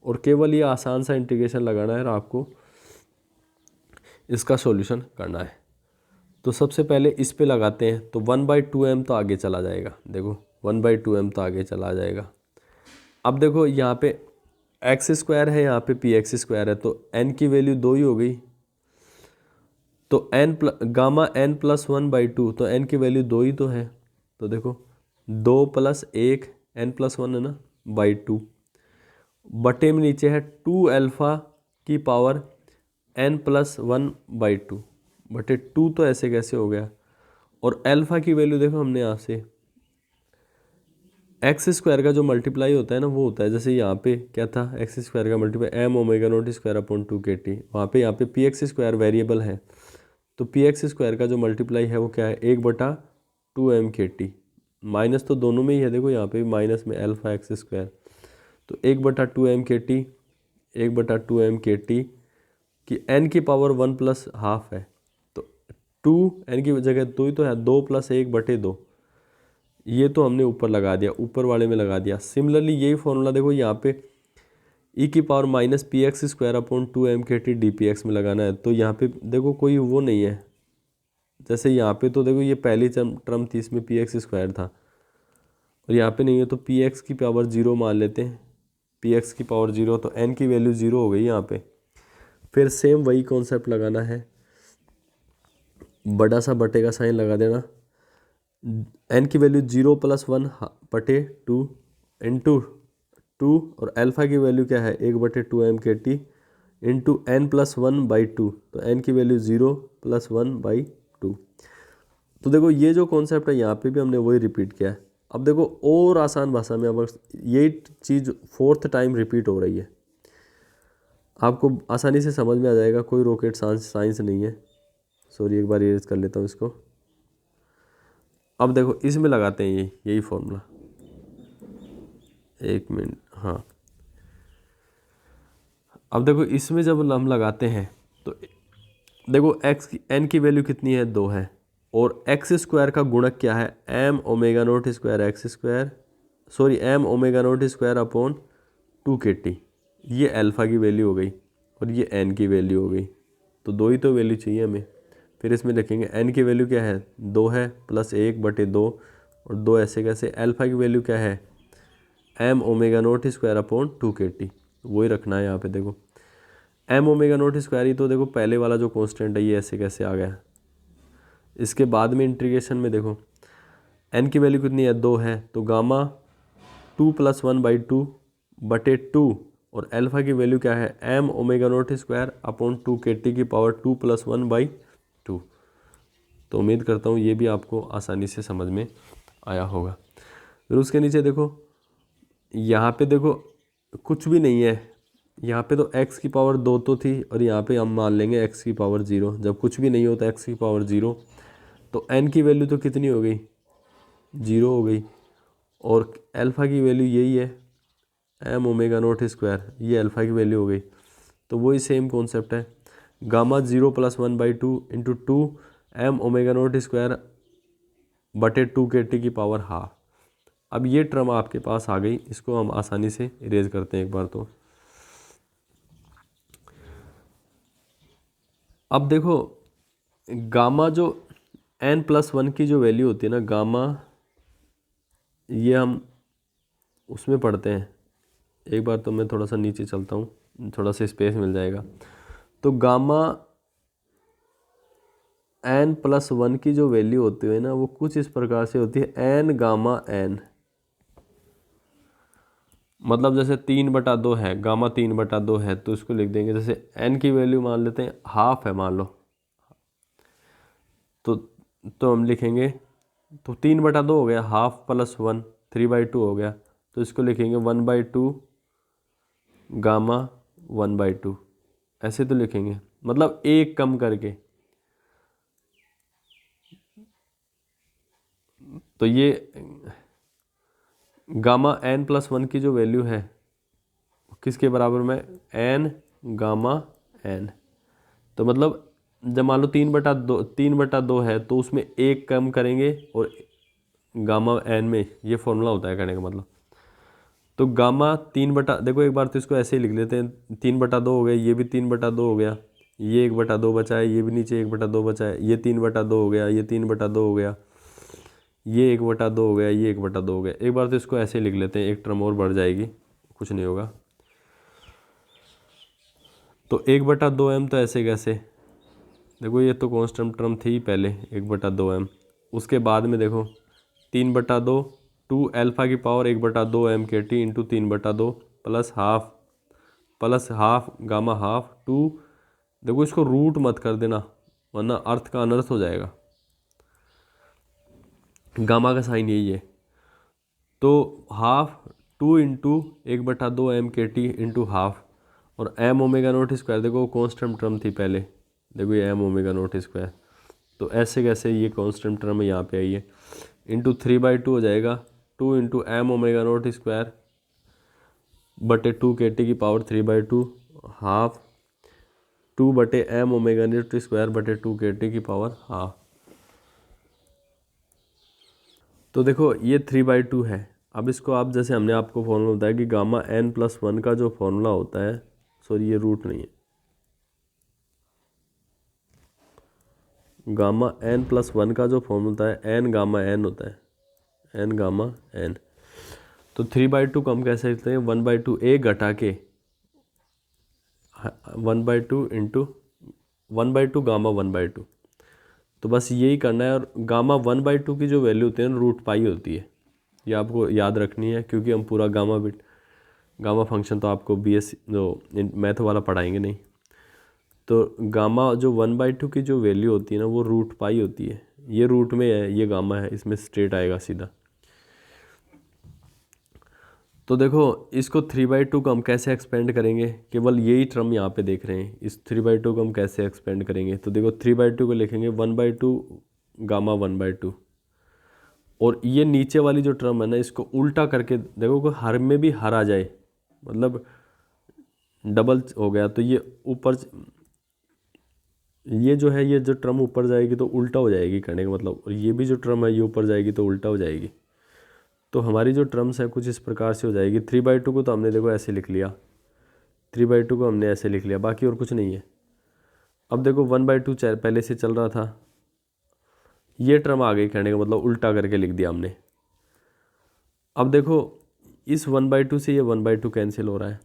Speaker 1: और केवल ये आसान सा इंटीग्रेशन लगाना है और आपको इसका सॉल्यूशन करना है। तो सबसे पहले इस पे लगाते हैं, तो 1/2m तो आगे चला जाएगा, देखो 1/2m तो आगे चला जाएगा। अब देखो यहाँ पे एक्स स्क्वायर है, यहाँ पे पी एक्स स्क्वायर है, तो n की वैल्यू 2 ही हो गई। तो गामा n प्लस 1/2, तो n की वैल्यू 2 ही तो है। तो देखो 2 + 1 n + 1 है ना, बाई 2 बटे में नीचे है 2 अल्फा की पावर n + 1/2 बटे 2, तो ऐसे कैसे हो गया। और अल्फा की वैल्यू देखो हमने यहाँ से एक्स स्क्वायर का जो मल्टीप्लाई होता है ना वो होता है, जैसे यहाँ पे क्या था, एक्स स्क्वायर का multiply m omega not square upon 2 kT, वहाँ पे यहाँ पे पी एक्स स्क्वायर वेरिएबल है, तो पी एक्स स्क्वायर का जो मल्टीप्लाई है वो क्या है 1/2m kT। माइनस तो दोनों में ही है, देखो यहाँ पे माइनस में अल्फा एक्स स्क्वायर, तो 1/2m kT 1/2m कि n की पावर 1 + ½ है, तो 2 n की जगह 2 ही तो है, 2 + 1/2, ये तो हमने ऊपर लगा दिया, ऊपर वाले में लगा दिया। सिमिलरली यही फॉर्मूला देखो यहाँ पे e की power minus P x square upon 2m kT dpx में लगाना है। तो यहाँ पे देखो कोई वो नहीं है, जैसे यहाँ पे तो देखो ये पहली टर्म थी, इसमें पी एक्स स्क्वायर था, और यहाँ पे नहीं है, तो पी एक्स की पावर 0 मान लेते हैं, पी एक्स की पावर 0, तो n की वैल्यू 0 हो गई यहाँ पे। फिर सेम वही कॉन्सेप्ट लगाना है, बड़ा सा बटे का साइन लगा देना, n की वैल्यू 0 + 1/2 इंटू 2, और अल्फा की वैल्यू क्या है 1/2m kT इंटू n + 1/2, तो n की वैल्यू 0 + 1/2। तो देखो ये जो कॉन्सेप्ट है यहाँ पे भी हमने वही रिपीट किया है। अब देखो और आसान भाषा में, अब यही चीज़ 4th टाइम रिपीट हो रही है, आपको आसानी से समझ में आ जाएगा, कोई रॉकेट साइंस नहीं है। सॉरी, एक बार इरेज कर लेता हूँ इसको। अब देखो इसमें लगाते हैं यही फॉर्मूला, 1 मिनट, हाँ। अब देखो इसमें जब हम लगाते हैं तो देखो n की वैल्यू कितनी है 2 है, और एक्स स्क्वायर का गुणक क्या है m omega not square x square, sorry m omega not square upon 2 kT, ये अल्फा की वैल्यू हो गई और ये n की वैल्यू हो गई, तो 2 ही तो वैल्यू चाहिए हमें। फिर इसमें लिखेंगे n की वैल्यू क्या है 2 है, प्लस 1/2 और 2 ऐसे कैसे। अल्फा की वैल्यू क्या है m omega not square upon 2 kT, वही रखना है यहाँ पे। देखो m ओमेगा नॉट स्क्वायर ही तो देखो पहले वाला जो कांस्टेंट है ये ऐसे कैसे आ गया। इसके बाद में इंटीग्रेशन में देखो n की वैल्यू कितनी है 2 है, तो गामा 2 + 1/2 बटे 2, और अल्फा की वैल्यू क्या है m omega not square upon 2 kT की पावर 2 + 1/2। तो उम्मीद करता हूँ ये भी आपको आसानी से समझ में आया होगा। फिर उसके नीचे देखो, यहाँ पे देखो कुछ भी नहीं है, यहाँ पे तो x की पावर 2 तो थी, और यहाँ पे हम मान लेंगे x की पावर 0। जब कुछ भी नहीं होता x की पावर 0, तो n की वैल्यू तो कितनी हो गई 0 हो गई, और अल्फा की वैल्यू यही है m ओमेगा नॉट स्क्वायर, ये अल्फा की वैल्यू हो गई। तो वही सेम कॉन्सेप्ट है, gamma 0 + 1/2 into 2 m omega not square बटे 2 kT की पावर ½ अब ये टर्म आपके पास आ गई, इसको हम आसानी से इरेज करते हैं एक बार। तो अब देखो गामा जो n + 1 की जो वैल्यू होती है ना, गामा ये हम उसमें पढ़ते हैं। एक बार तो मैं थोड़ा सा नीचे चलता हूँ, थोड़ा सा स्पेस मिल जाएगा। तो गामा n+1 की जो वैल्यू होती है ना वो कुछ इस प्रकार से होती है n गामा n। मतलब जैसे 3/2 है, गामा 3/2 है तो इसको लिख देंगे, जैसे n की वैल्यू मान लेते हैं हाफ है मान लो, तो हम लिखेंगे, तो 3/2 हो गया, हाफ प्लस 1 3/2 हो गया, तो इसको लिखेंगे 1/2 गामा 1/2, ऐसे तो लिखेंगे, मतलब एक कम करके। तो ये गामा n+1 की जो वैल्यू है किसके बराबर में, n गामा n। तो मतलब जब मान लो 3/2 है तो उसमें एक कम करेंगे और गामा n में, ये फॉर्मूला होता है कहने का मतलब। तो गामा देखो एक बार तो इसको ऐसे ही लिख लेते हैं, 3/2 हो गया, ये भी 3/2 हो गया, ये 1/2 बचा है, ये भी नीचे 1/2 बचा है, ये 3/2 हो गया, ये 3/2 हो गया, ये 1/2 हो गया, ये 1/2 हो गया। एक बार तो इसको ऐसे ही लिख लेते हैं, एक टर्म और बढ़ जाएगी, कुछ नहीं होगा। तो 1/2m तो ऐसे कैसे, देखो ये तो कांस्टेंट टर्म थी पहले 1/2m, उसके बाद में देखो 3/2 2 अल्फा की पावर 1/2m के T into 3/2 plus half gamma half 2, देखो इसको रूट मत कर देना वरना अर्थ का अनर्थ हो जाएगा, गामा का साइन यही है। तो हाफ 2 इंटू 1/2m के टी इंटू हाफ, और m ओमेगा नॉट स्क्वायर, देखो कांस्टेंट टर्म थी पहले, देखो ये m ओमेगा नॉट स्क्वायर, तो ऐसे कैसे ये कांस्टेंट टर्म यहाँ पे आई है, इंटू 3/2 हो जाएगा, 2 into m omega not square बटे 2 के टी की पावर 3/2 हाफ 2 बटे m ओमेगा नॉट स्क्वायर बटे 2 के टी की पावर हाफ। तो देखो ये 3/2 है। अब इसको आप जैसे हमने आपको फॉर्मूला बताया कि गामा n+1 का जो फॉर्मूला होता है, सॉरी ये रूट नहीं है, गामा n+1 का जो फॉर्मूला होता है n गामा n होता है, n गामा n। तो 3/2 को हम कह सकते हैं 1/2 एक घटा के 1/2 इंटू 1/2 गामा 1/2। तो बस यही करना है, और गामा 1/2 की जो वैल्यू होती है ना रूट पाई होती है, ये आपको याद रखनी है, क्योंकि हम पूरा गामा फंक्शन तो आपको BS जो मैथ वाला पढ़ाएंगे नहीं। तो गामा जो 1/2 की जो वैल्यू होती है ना वो रूट पाई होती है, ये रूट में है, ये गामा है, इसमें स्ट्रेट आएगा सीधा। तो देखो इसको 3/2 को हम कैसे एक्सपेंड करेंगे, केवल यही टर्म यहाँ पे देख रहे हैं, इस 3/2 को हम कैसे एक्सपेंड करेंगे। तो देखो 3/2 को लिखेंगे 1/2 गामा 1/2, और ये नीचे वाली जो टर्म है ना इसको उल्टा करके देखो कि हर में भी हर आ जाए, मतलब डबल हो गया, तो ये ऊपर, ये जो है ये जो टर्म ऊपर जाएगी तो उल्टा हो जाएगी कहने का मतलब, और ये भी जो टर्म है ये ऊपर जाएगी तो उल्टा हो जाएगी। तो हमारी जो टर्म्स है कुछ इस प्रकार से हो जाएगी। 3/2 को तो हमने देखो ऐसे लिख लिया, 3/2 को हमने ऐसे लिख लिया, बाकी और कुछ नहीं है। अब देखो 1/2 पहले से चल रहा था, ये टर्म आ गई कहने का मतलब उल्टा करके लिख दिया हमने। अब देखो इस 1/2 से ये 1/2 कैंसिल हो रहा है,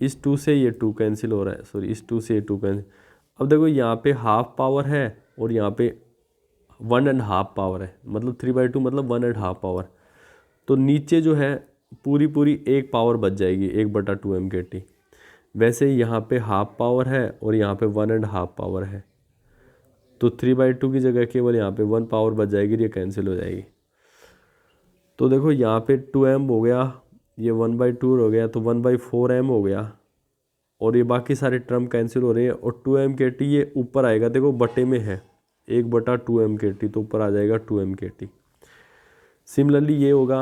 Speaker 1: इस 2 से ये 2 कैंसिल हो रहा है, सॉरी इस 2 से ये 2 कैंसिल। अब देखो यहाँ पे हाफ पावर है और यहाँ पे 1.5 पावर है, मतलब 3/2 मतलब 1.5 पावर, तो नीचे जो है पूरी पूरी एक पावर बच जाएगी 1/2m के टी। वैसे यहाँ पे हाफ पावर है और यहाँ पे 1.5 पावर है, तो 3/2 की जगह केवल यहाँ पे 1 पावर बच जाएगी, ये कैंसिल हो जाएगी। तो देखो यहाँ पे 2m हो गया, ये 1/2 हो गया, तो 1/4m हो गया, और ये बाकी सारे टर्म कैंसिल हो रहे हैं, और 2m के टी ये ऊपर आएगा, देखो बटे में है 1/2m के टी, तो ऊपर आ जाएगा 2m के टी। सिमिलरली ये होगा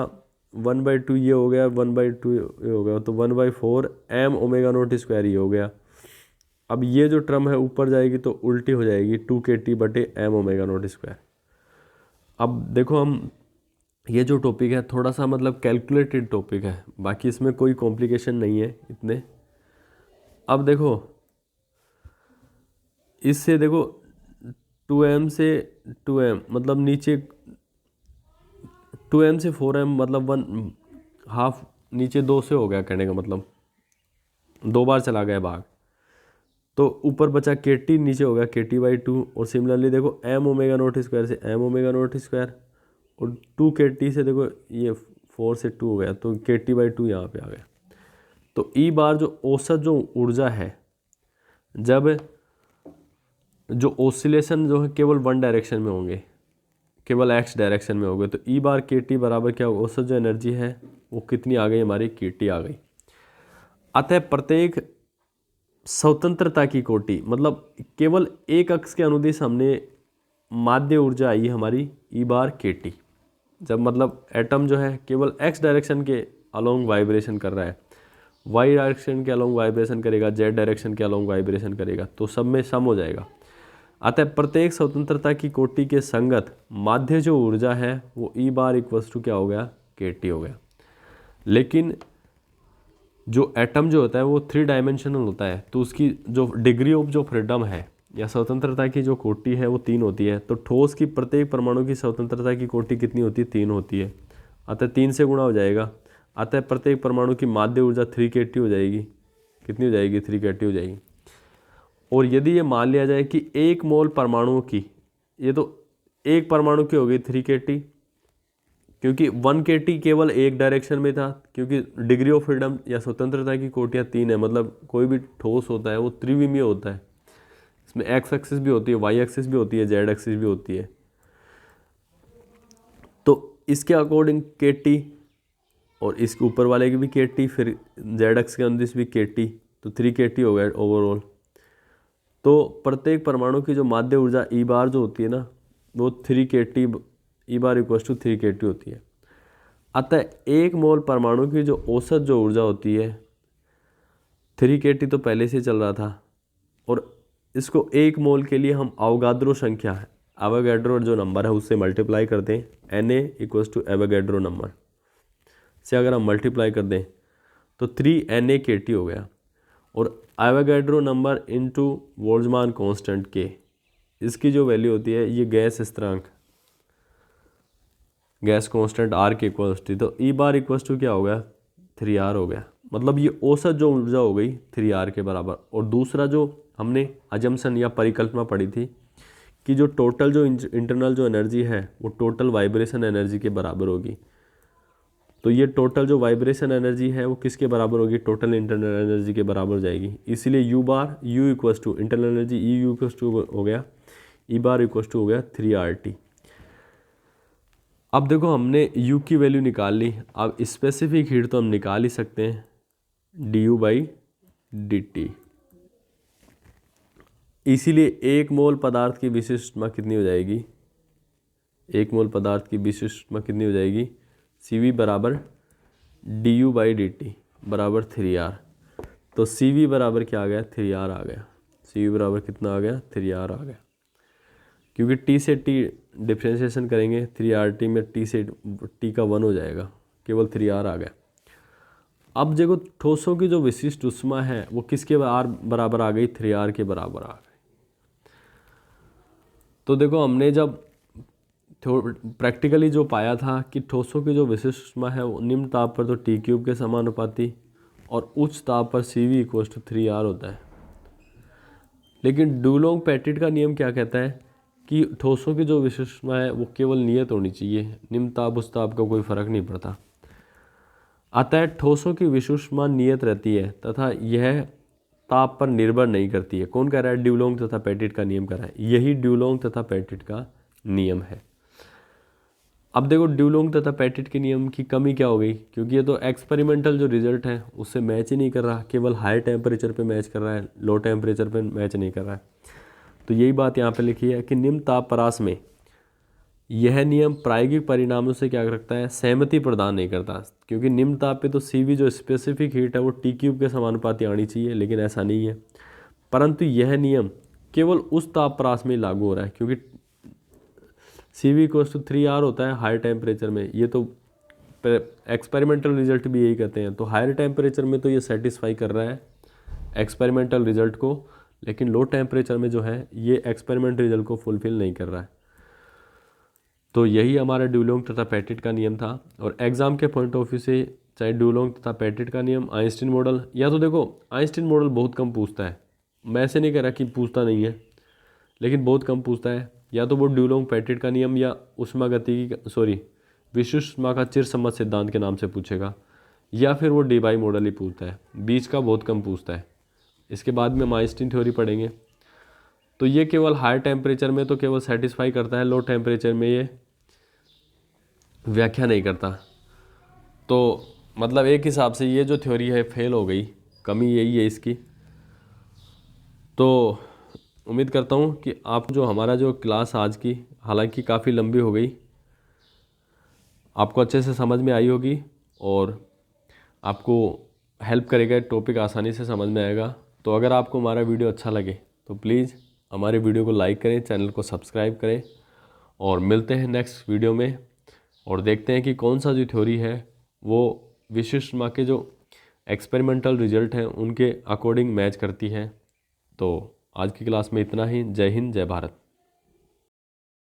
Speaker 1: 1/2, ये हो गया 1/2 ये हो गया, तो 1/4m ओमेगा नॉट स्क्वायर ये हो गया। अब ये जो टर्म है ऊपर जाएगी तो उल्टी हो जाएगी 2 के टी बटे m ओमेगा नॉट स्क्वायर। अब देखो हम ये जो टॉपिक है थोड़ा सा मतलब कैलकुलेटेड टॉपिक है, बाकी इसमें कोई कॉम्प्लिकेशन नहीं है इतने। अब देखो इससे देखो 2m से 2m मतलब नीचे 2m से 4m मतलब 1/2 नीचे 2 से हो गया, कहने का मतलब 2 बार चला गया भाग, तो ऊपर बचा KT, नीचे हो गया KT/2। और सिमिलरली देखो m ओमेगा नॉट स्क्वायर से m ओमेगा नॉट स्क्वायर, और 2KT से देखो ये 4 से 2 हो गया, तो KT/2 यहाँ पे आ गया। तो ई बार जो औसत जो ऊर्जा है, जब जो ऑसिलेशन जो है केवल वन डायरेक्शन में होंगे, केवल x डायरेक्शन में होंगे, तो ई बार KT बराबर क्या होगा, औसत जो एनर्जी है वो कितनी आ गई हमारी, KT आ गई। अतः प्रत्येक स्वतंत्रता की कोटि, मतलब केवल एक अक्ष के अनुदिश हमने माध्य ऊर्जा आई हमारी ई बार KT, जब मतलब एटम जो है केवल x डायरेक्शन के अलोंग वाइब्रेशन कर रहा है, y डायरेक्शन के अलोंग वाइब्रेशन करेगा, z डायरेक्शन के अलोंग वाइब्रेशन करेगा, तो सब में सम हो जाएगा। अतः प्रत्येक स्वतंत्रता की कोटि के संगत माध्य जो ऊर्जा है वो ई बार इक्वल्स टू क्या हो गया, KT हो गया। लेकिन जो एटम जो होता है वो 3 डायमेंशनल होता है, तो उसकी जो डिग्री ऑफ जो फ्रीडम है या स्वतंत्रता की जो कोटि है वो 3 होती है। तो ठोस की प्रत्येक परमाणु की स्वतंत्रता की कोटि कितनी होती है, 3 होती है। अतः 3 से गुणा हो जाएगा। अतः प्रत्येक परमाणु की माध्य ऊर्जा 3KT हो जाएगी। कितनी हो जाएगी, 3KT हो जाएगी। और यदि ये मान लिया जाए कि 1 मोल परमाणुओं की, ये तो एक परमाणु की हो गई 3KT, क्योंकि 1KT केवल एक डायरेक्शन में था, क्योंकि डिग्री ऑफ फ्रीडम या स्वतंत्रता की कोटियाँ 3 है, मतलब कोई भी ठोस होता है वो त्रिविमीय होता है। इसमें x एक्सिस भी होती है, y एक्सिस भी होती है, z एक्सिस भी होती है। तो इसके अकॉर्डिंग KT, और इसके ऊपर वाले की भी KT, फिर z एक्सिस के अनुदिश भी KT, तो 3KT हो गया ओवरऑल। तो प्रत्येक परमाणु की जो माध्य ऊर्जा ई बार जो होती है ना, वो 3KT, E bar equals to 3KT होती है। अतः 1 मोल परमाणु की जो औसत जो ऊर्जा होती है 3KT तो पहले से चल रहा था, और इसको 1 मोल के लिए हम अवोगाद्रो संख्या है, एवोगाड्रो जो नंबर है उससे मल्टीप्लाई कर दें, Na equals to Avogadro number से अगर हम मल्टीप्लाई कर दें तो 3NaKT हो गया। और Avogadro number into Boltzmann constant K, इसकी जो वैल्यू होती है ये गैस स्थिरांक, गैस कांस्टेंट R के इक्वल्स टू, तो ई बार इक्वल्स टू क्या हो गया, 3R हो गया। मतलब ये औसत जो ऊर्जा हो गई 3R के बराबर। और दूसरा जो हमने अजम्पशन या परिकल्पना पढ़ी थी कि जो टोटल जो इंटरनल जो एनर्जी है वो टोटल वाइब्रेशन एनर्जी के बराबर होगी। तो ये टोटल जो वाइब्रेशन एनर्जी है वो किसके बराबर होगी, टोटल इंटरनल एनर्जी के बराबर जाएगी। इसीलिए U bar U equals to internal energy E U equals to हो गया, ई बार इक्वल्स टू हो गया 3RT। अब देखो हमने u की वैल्यू निकाल ली, अब स्पेसिफिक हीट तो हम निकाल ही सकते हैं du/dt। इसीलिए 1 मोल पदार्थ की विशिष्ट ऊष्मा कितनी हो जाएगी, 1 मोल पदार्थ की विशिष्ट ऊष्मा कितनी हो जाएगी, Cv बराबर du/dt बराबर 3R। तो Cv बराबर क्या आ गया, 3R आ गया। Cv बराबर कितना आ गया, 3R आ गया, क्योंकि T से T डिफ्रेंशिएशन करेंगे 3RT में, T से T का 1 हो जाएगा, केवल 3R आ गया। अब देखो ठोसों की जो विशिष्ट ऊष्मा है वो किसके R बराबर आ गई, 3R के बराबर आ गई। तो देखो हमने जब प्रैक्टिकली जो पाया था कि ठोसों की जो विशिष्ट ऊष्मा है वो निम्न ताप पर तो T³ के समानुपाती और उच्च ताप पर Cv इक्वल्स टू 3R होता है। लेकिन डुलोंग पेटिट का नियम क्या कहता है कि ठोसों की जो विशिष्ट ऊष्मा है वो केवल नियत होनी चाहिए, निम्न ताप उच्च ताप का कोई फर्क नहीं पड़ता। अतः ठोसों की विशिष्ट ऊष्मा नियत रहती है तथा यह ताप पर निर्भर नहीं करती है। कौन कह रहा है, डुलोंग तथा पेटिट का नियम कह रहा है, यही डुलोंग तथा पेटिट का नियम है। अब देखो डुलोंग तथा पेटिट के नियम की कमी क्या हो गई, क्योंकि ये तो एक्सपेरिमेंटल जो रिजल्ट है उससे मैच ही नहीं कर रहा, केवल हाई टेम्परेचर पे मैच कर रहा है, लो टेम्परेचर पे मैच नहीं कर रहा है। तो यही बात यहाँ पे लिखी है कि निम्न ताप परास में यह नियम प्रायोगिक परिणामों से क्या रखता है, सहमति प्रदान नहीं करता, क्योंकि निम्न ताप पे तो Cv जो स्पेसिफिक हीट है वो T³ के समानुपाती आनी चाहिए, लेकिन ऐसा नहीं है। परंतु यह नियम केवल उस ताप परास में लागू हो रहा है, क्योंकि Cv इक्वल्स टू 3R होता है हाई टेम्परेचर में। ये तो एक्सपेरिमेंटल रिजल्ट भी यही कहते हैं। तो हायर टेम्परेचर में तो ये सेटिस्फाई कर रहा है एक्सपेरिमेंटल रिजल्ट को, लेकिन लो टेम्परेचर में जो है ये एक्सपेरिमेंटल रिजल्ट को फुलफिल नहीं कर रहा है। तो यही हमारा ड्यूलोंग तथा पेटिट का नियम था। और एग्ज़ाम के पॉइंट ऑफ व्यू से चाहे ड्यूलोंग तथा पेटिट का नियम, आइंस्टीन मॉडल, या तो देखो आइंस्टीन मॉडल बहुत कम पूछता है, मैं ऐसे नहीं कह रहा कि पूछता नहीं है, लेकिन बहुत कम पूछता है। या तो वो ड्यूलोंग पेटिट का नियम या विश्व का चिरसम्मत सिद्धांत के नाम से पूछेगा, या फिर वो डीबाई मॉडल ही पूछता है, बीच का बहुत कम पूछता है। इसके बाद में हम आइंस्टीन थ्योरी पढ़ेंगे। तो ये केवल हाई टेम्परेचर में तो केवल सेटिस्फाई करता है, लो टेम्परेचर में ये व्याख्या नहीं करता। तो मतलब एक हिसाब से ये जो थ्योरी है फेल हो गई, कमी यही है इसकी। तो उम्मीद करता हूँ कि आप जो हमारा जो क्लास आज की, हालांकि काफ़ी लंबी हो गई, आपको अच्छे से समझ में आई होगी और आपको हेल्प करेगा, टॉपिक आसानी से समझ में आएगा। तो अगर आपको हमारा वीडियो अच्छा लगे तो प्लीज़ हमारे वीडियो को लाइक करें, चैनल को सब्सक्राइब करें, और मिलते हैं नेक्स्ट वीडियो में और देखते हैं कि कौन सा जो थ्योरी है वो विश्व के जो एक्सपेरिमेंटल रिजल्ट हैं उनके अकॉर्डिंग मैच करती है। तो आज की क्लास में इतना ही। जय हिंद, जय भारत।